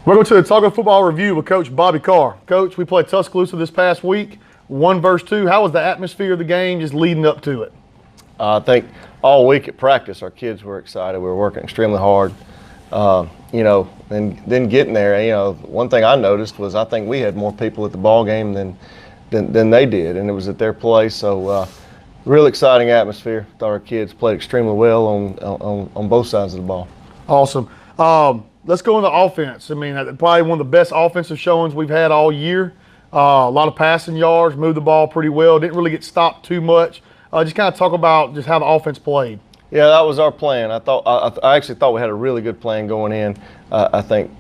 Welcome to the Autauga Football Review with Coach Bobby Carr. Coach, we played Tuscaloosa this past week, 1 versus 2. How was the atmosphere of the game just leading up to it? I think all week at practice, our kids were excited. We were working extremely hard. And then getting there, one thing I noticed was I think we had more people at the ball game than they did, and it was at their place. So real exciting atmosphere. Thought our kids played extremely well on both sides of the ball. Awesome. Let's go into offense. I mean, probably one of the best offensive showings we've had all year. A lot of passing yards, moved the ball pretty well. Didn't really get stopped too much. Just kind of talk about just how the offense played. Yeah, that was our plan. I actually thought we had a really good plan going in. I think,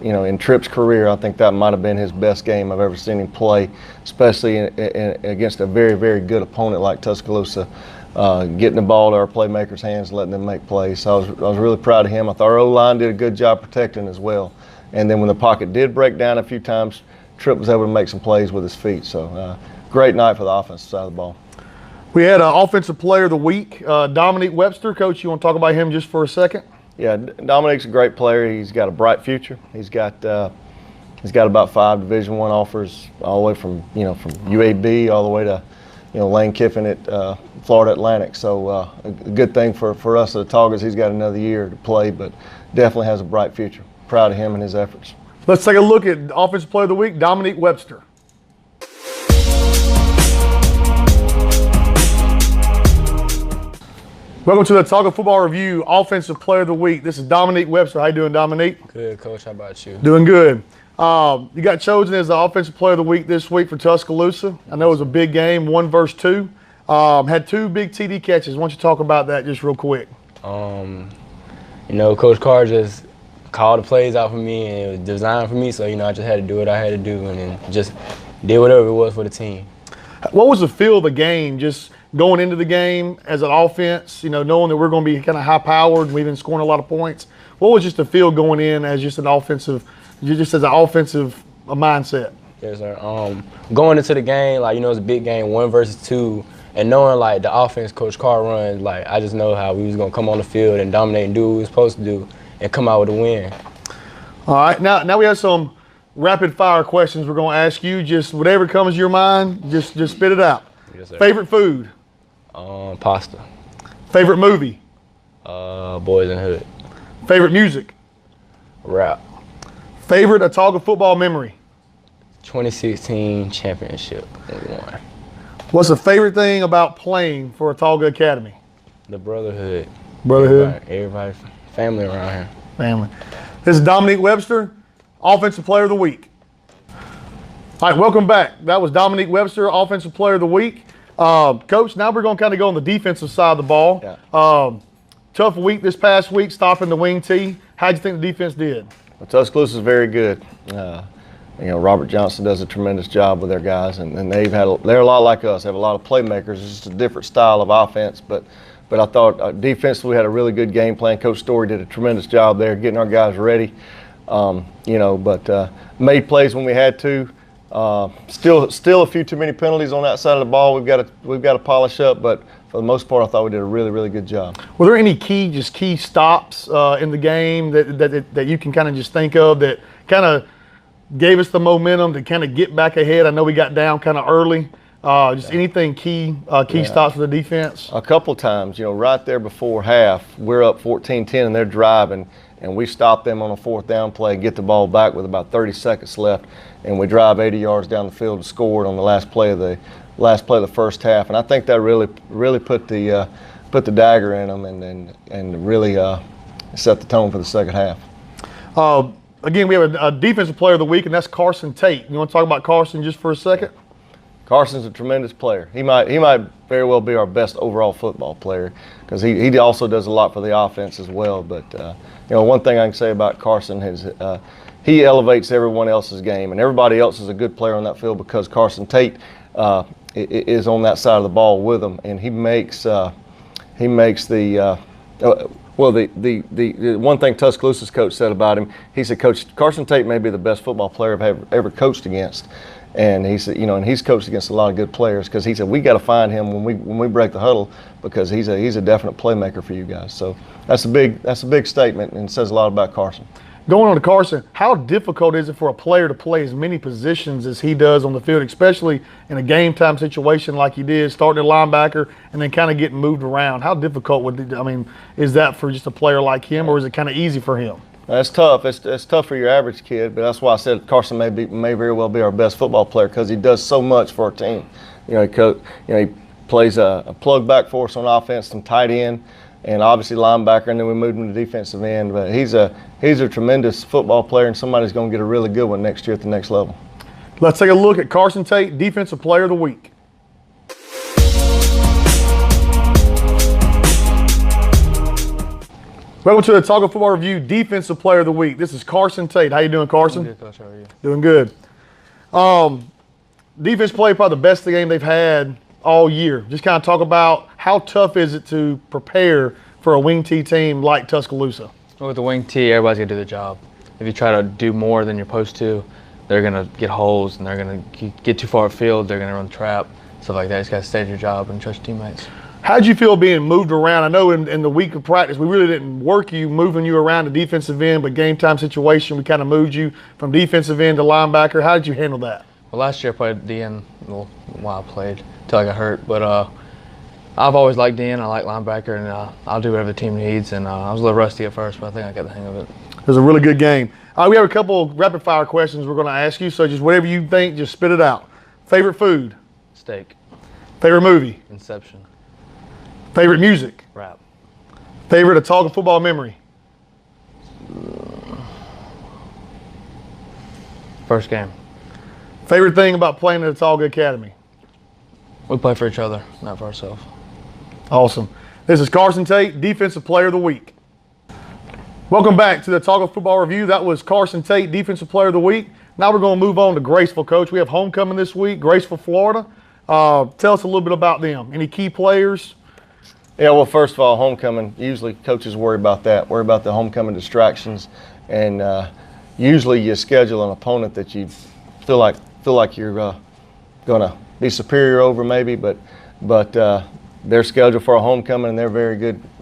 in Tripp's career, I think that might have been his best game I've ever seen him play, especially against a very, very good opponent like Tuscaloosa. Getting the ball to our playmakers' hands and letting them make plays. So I was really proud of him. I thought our O-line did a good job protecting as well. And then when the pocket did break down a few times, Tripp was able to make some plays with his feet. So great night for the offensive side of the ball. We had Offensive Player of the Week, Dominique Webster. Coach, you want to talk about him just for a second? Yeah, Dominique's a great player. He's got a bright future. He's got about 5 Division I offers, all the way from UAB all the way to Lane Kiffin at Florida Atlantic. So a good thing for us at Autauga is he's got another year to play, but definitely has a bright future. Proud of him and his efforts. Let's take a look at Offensive Player of the Week, Dominique Webster. Welcome to the Autauga Football Review, Offensive Player of the Week. This is Dominique Webster. How you doing, Dominique? Good, Coach. How about you? Doing good. You got chosen as the Offensive Player of the Week this week for Tuscaloosa. I know it was a big game, 1 versus 2. Had 2 big TD catches. Why don't you talk about that just real quick? Coach Carr just called the plays out for me, and it was designed for me. So, I just had to do what I had to do, and then just did whatever it was for the team. What was the feel of the game, just going into the game as an offense, knowing that we're going to be kind of high-powered and we've been scoring a lot of points? What was just the feel going in as just an offensive mindset? Yes, sir. Going into the game, it was a big game, 1 versus 2, and knowing the offense Coach Carr runs, I just know how we was gonna come on the field and dominate and do what we were supposed to do and come out with a win. All right, now we have some rapid fire questions we're gonna ask you. Just whatever comes to your mind, just spit it out. Yes, sir. Favorite food? Pasta. Favorite movie? Boys in the Hood. Favorite music? Rap. Favorite Autauga football memory? 2016 championship that we won. What's the favorite thing about playing for Autauga Academy? The brotherhood. Brotherhood? Everybody, family around here. Family. This is Dominique Webster, Offensive Player of the Week. All right, welcome back. That was Dominique Webster, Offensive Player of the Week. Coach, now we're going to kind of go on the defensive side of the ball. Yeah. Tough week this past week, stopping the wing tee. How'd you think the defense did? Well, Tuscaloosa is very good. Robert Johnson does a tremendous job with their guys, and they're a lot like us. They have a lot of playmakers. It's just a different style of offense, but I thought defensively we had a really good game plan. Coach Story did a tremendous job there getting our guys ready. Made plays when we had to. Still a few too many penalties on that side of the ball. We've got to polish up, but for the most part, I thought we did a really, really good job. Were there any key stops in the game that you can kind of just think of that kind of gave us the momentum to kind of get back ahead? I know we got down kind of early. Anything key stops for the defense? A couple times, right there before half, we're up 14-10 and they're driving, and we stop them on a 4th down play, get the ball back with about 30 seconds left, and we drive 80 yards down the field and scored on the last play of the first half. And I think that really put the dagger in them and really set the tone for the second half. Again, we have a Defensive Player of the Week, and that's Carson Tate. You want to talk about Carson just for a second? Carson's a tremendous player. He might very well be our best overall football player because he also does a lot for the offense as well. But one thing I can say about Carson is he elevates everyone else's game, and everybody else is a good player on that field because Carson Tate is on that side of the ball with them, and he makes the one thing Tuscaloosa's coach said about him. He said, "Coach, Carson Tate may be the best football player I've ever coached against." And he said, and he's coached against a lot of good players because he said we got to find him when we break the huddle because he's a definite playmaker for you guys. So that's a big statement and says a lot about Carson. Going on to Carson, how difficult is it for a player to play as many positions as he does on the field, especially in a game time situation like he did, starting at linebacker and then kind of getting moved around? How difficult is that for just a player like him, or is it kind of easy for him? That's tough. It's tough for your average kid, but that's why I said Carson may very well be our best football player because he does so much for our team. He plays a plug back for us on offense, some tight end, and obviously linebacker, and then we moved him to defensive end. But he's a tremendous football player, and somebody's going to get a really good one next year at the next level. Let's take a look at Carson Tate, Defensive Player of the Week. Welcome to the Autauga Football Review Defensive Player of the Week. This is Carson Tate. How you doing, Carson? Good, Coach. How are you? Doing good. Defense play probably the best game they've had all year. Just kind of talk about how tough is it to prepare for a wing T team like Tuscaloosa? Well, with the wing T, everybody's going to do their job. If you try to do more than you're supposed to, they're going to get holes, and they're going to get too far afield. They're going to run the trap, stuff like that. You just got to stay at your job and trust your teammates. How did you feel being moved around? I know in the week of practice, we really didn't work you, moving you around to defensive end, but game time situation, we kind of moved you from defensive end to linebacker. How did you handle that? Well, last year I played DN while I played until I got hurt. But I've always liked DN. I like linebacker, and I'll do whatever the team needs. And I was a little rusty at first, but I think I got the hang of it. It was a really good game. We have a couple rapid-fire questions we're going to ask you, so just whatever you think, just spit it out. Favorite food? Steak. Favorite movie? Inception. Favorite music? Rap. Favorite Autauga football memory? First game. Favorite thing about playing at Autauga Academy? We play for each other, not for ourselves. Awesome. This is Carson Tate, Defensive Player of the Week. Welcome back to the Autauga Football Review. That was Carson Tate, Defensive Player of the Week. Now we're going to move on to Graceville, Coach. We have homecoming this week, Graceville, Florida. Tell us a little bit about them. Any key players? Yeah, well, first of all, homecoming, usually coaches worry about that, worry about the homecoming distractions, and usually you schedule an opponent that you feel like you're going to be superior over maybe, but they're scheduled for a homecoming, and they're a very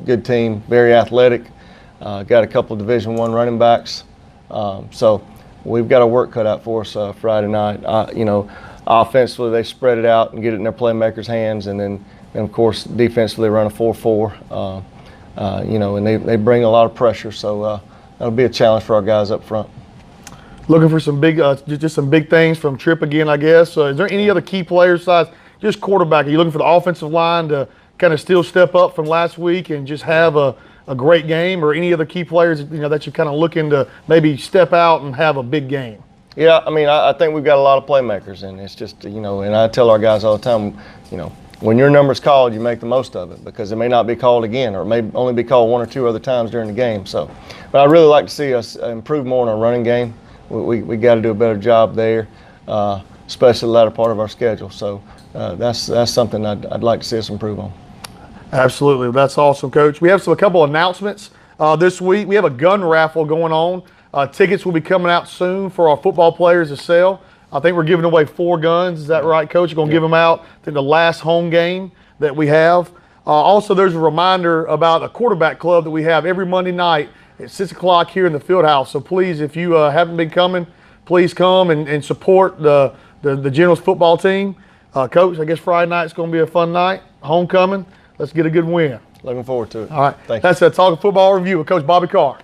good team, very athletic, got a couple of Division I running backs, so we've got a work cut out for us Friday night. Offensively, they spread it out and get it in their playmakers' hands, and then of course defensively run a 4-4, and they bring a lot of pressure, so that'll be a challenge for our guys up front. Looking for some big, just some big things from Tripp again, I guess. Is there any other key players besides just quarterback? Are you looking for the offensive line to kind of still step up from last week and just have a great game, or any other key players that you're kind of looking to maybe step out and have a big game? Yeah, I think we've got a lot of playmakers, and it's just and I tell our guys all the time, when your number's called, you make the most of it, because it may not be called again, or it may only be called one or two other times during the game. So, but I'd really like to see us improve more in our running game. We got to do a better job there, especially the latter part of our schedule. So that's something I'd like to see us improve on. Absolutely, that's awesome, Coach. We have a couple announcements this week. We have a gun raffle going on. Tickets will be coming out soon for our football players to sell. I think we're giving away 4 guns. Is that right, Coach? You're going to give them out in the last home game that we have. Also, there's a reminder about a quarterback club that we have every Monday night at 6 o'clock here in the field house. So please, if you haven't been coming, please come and support the Generals football team. Coach, I guess Friday night's going to be a fun night. Homecoming. Let's get a good win. Looking forward to it. All right. Thank you. That's a Autauga Football Review with Coach Bobby Carr.